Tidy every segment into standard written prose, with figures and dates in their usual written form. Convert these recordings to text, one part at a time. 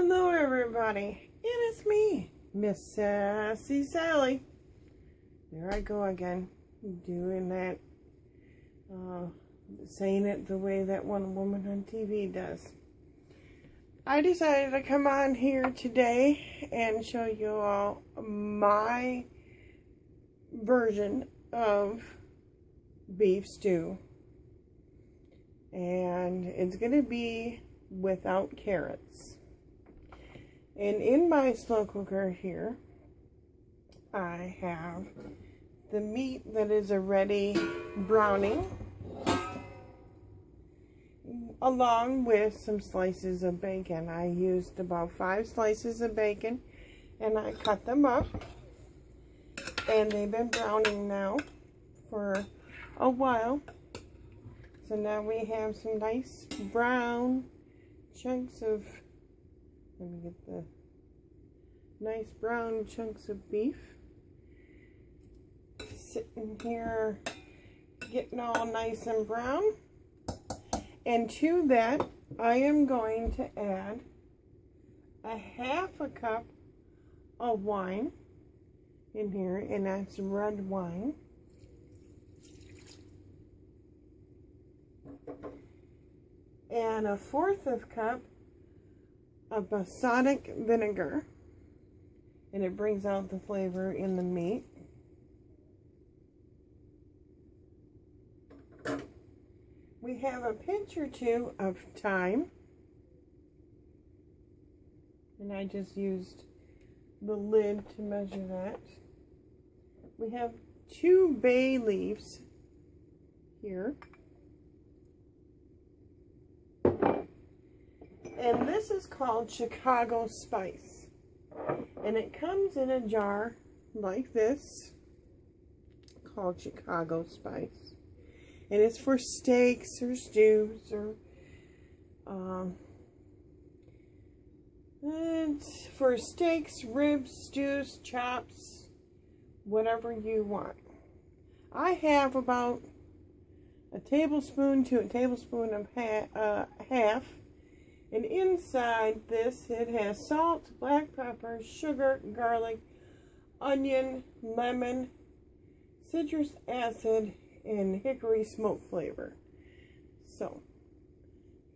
Hello everybody, it is me, Miss Sassy Sally. There I go again, doing that, saying it the way that one woman on TV does. I decided to come on here today and show you all my version of beef stew. And it's going to be without carrots. And in my slow cooker here, I have the meat that is already browning, along with some slices of bacon. I used about 5 slices of bacon, and I cut them up, and they've been browning now for a while. So now we have some nice brown chunks of, let me get the nice brown chunks of beef sitting here getting all nice and brown. And to that, I am going to add a half a cup of wine in here, and that's red wine. And a 1/4 of a cup of balsamic vinegar, and it brings out the flavor in the meat. We have a pinch or 2 of thyme, and I just used the lid to measure that. We have 2 bay leaves here. And this is called Chicago Spice. And it comes in a jar like this, called Chicago Spice. And it's for steaks or stews, or it's for steaks, ribs, stews, chops, whatever you want. I have about a tablespoon to a tablespoon of half. And inside this, it has salt, black pepper, sugar, garlic, onion, lemon, citrus acid, and hickory smoke flavor. So,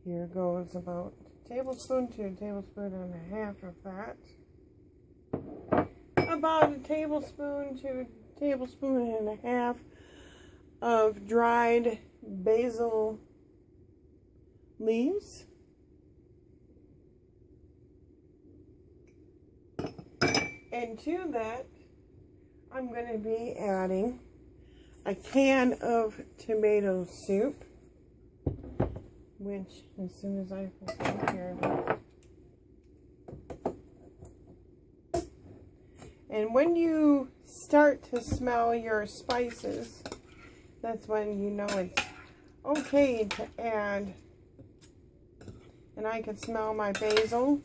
here goes about a tablespoon to a tablespoon and a half of that. About a tablespoon to a tablespoon and a half of dried basil leaves. And to that, I'm going to be adding a can of tomato soup, which, as soon as I take care of this. And when you start to smell your spices, that's when you know it's okay to add. And I can smell my basil.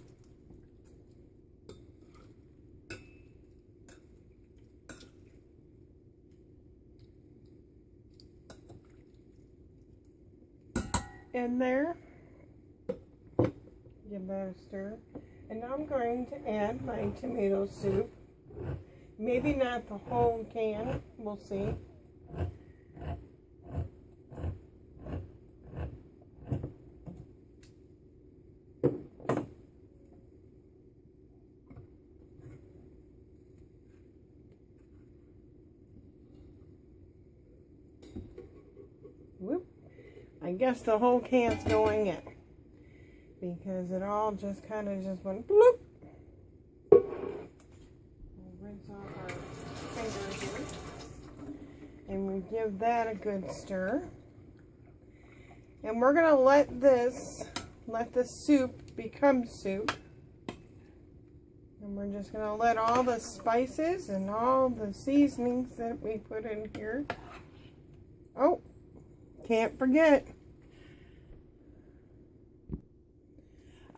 In there, give that a stir, and now I'm going to add my tomato soup. Maybe not the whole can, we'll see. Whoop. I guess the whole can's going in, because it all just kind of just went bloop. We'll rinse off our finger here, and we give that a good stir. And we're gonna let the soup become soup, and we're just gonna let all the spices and all the seasonings that we put in here. Oh, can't forget,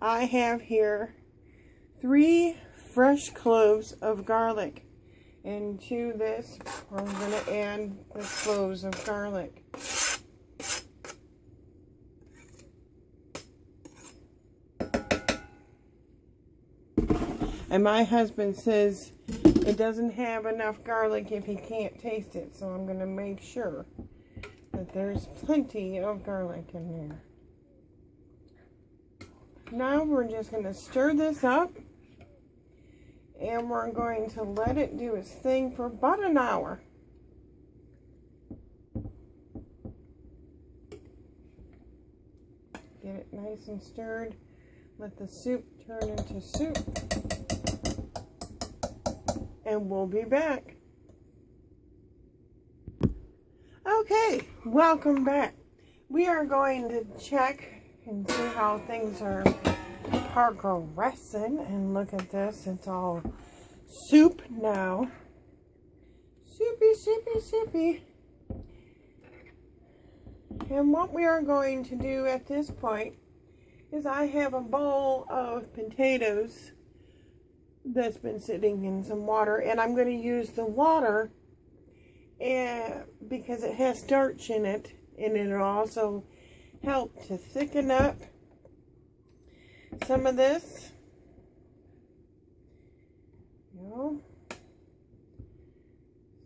I have here 3 fresh cloves of garlic, and to this we're going to add the cloves of garlic. And my husband says it doesn't have enough garlic if he can't taste it. So I'm going to make sure that there's plenty of garlic in there. Now we're just going to stir this up. And we're going to let it do its thing for about an hour. Get it nice and stirred. Let the soup turn into soup. And we'll be back. Okay, welcome back. We are going to check and see how things are progressing. And look at this, it's all soup now. Soupy, soupy, soupy. And what we are going to do at this point is I have a bowl of potatoes that's been sitting in some water, and I'm going to use the water because it has starch in it, and it'll also help to thicken up some of this. So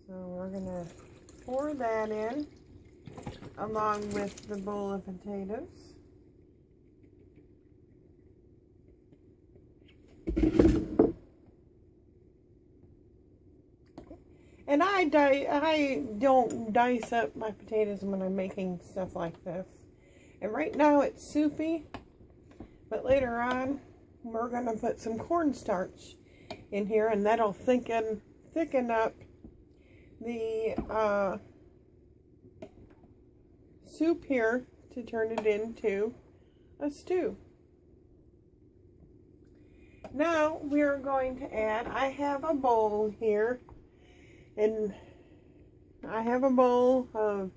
we're going to pour that in along with the bowl of potatoes. And I don't dice up my potatoes when I'm making stuff like this. And right now it's soupy, but later on we're going to put some cornstarch in here, and that'll thicken up the soup here to turn it into a stew. Now we're going to add, I have a bowl here, and I have a bowl of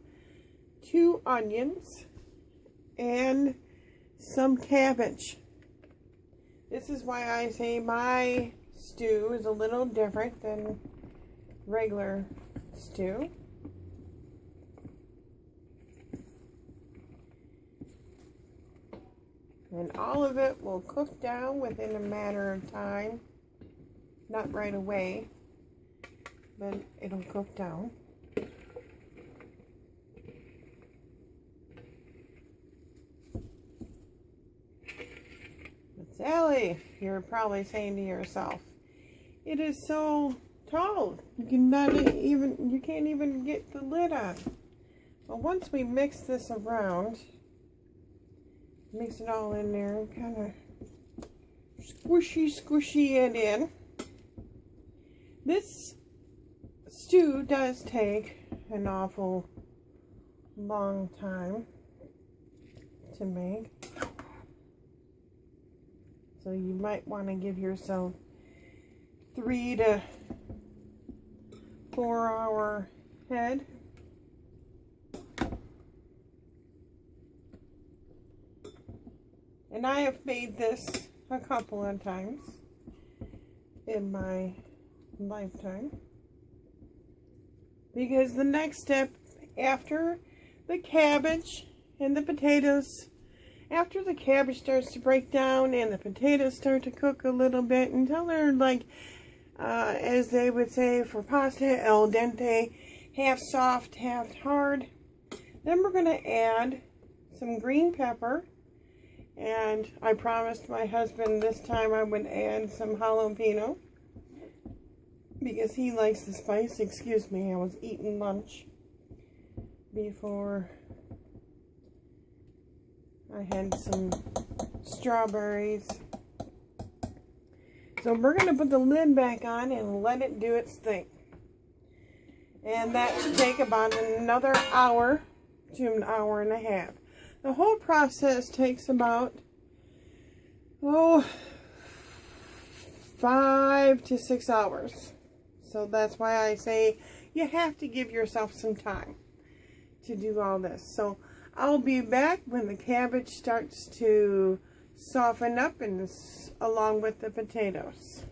2 onions and some cabbage. This is why I say my stew is a little different than regular stew. And all of it will cook down within a matter of time. Not right away, but it'll cook down. But Sally, you're probably saying to yourself, it is so tall. You can't even get the lid on. Well, once we mix this around, mix it all in there and kind of squishy it in. This stew does take an awful long time to make. So you might want to give yourself 3 to 4 hour head. And I have made this a couple of times in my lifetime. Because the next step after the cabbage and the potatoes, after the cabbage starts to break down and the potatoes start to cook a little bit until they're like, as they would say for pasta, al dente, half soft, half hard, then we're going to add some green pepper. And I promised my husband this time I would add some jalapeno because he likes the spice. Excuse me, I was eating lunch before I had some strawberries. So we're going to put the lid back on and let it do its thing. And that should take about another hour to an hour and a half. The whole process takes about, 5 to 6 hours. So that's why I say you have to give yourself some time to do all this. So I'll be back when the cabbage starts to soften up and along with the potatoes.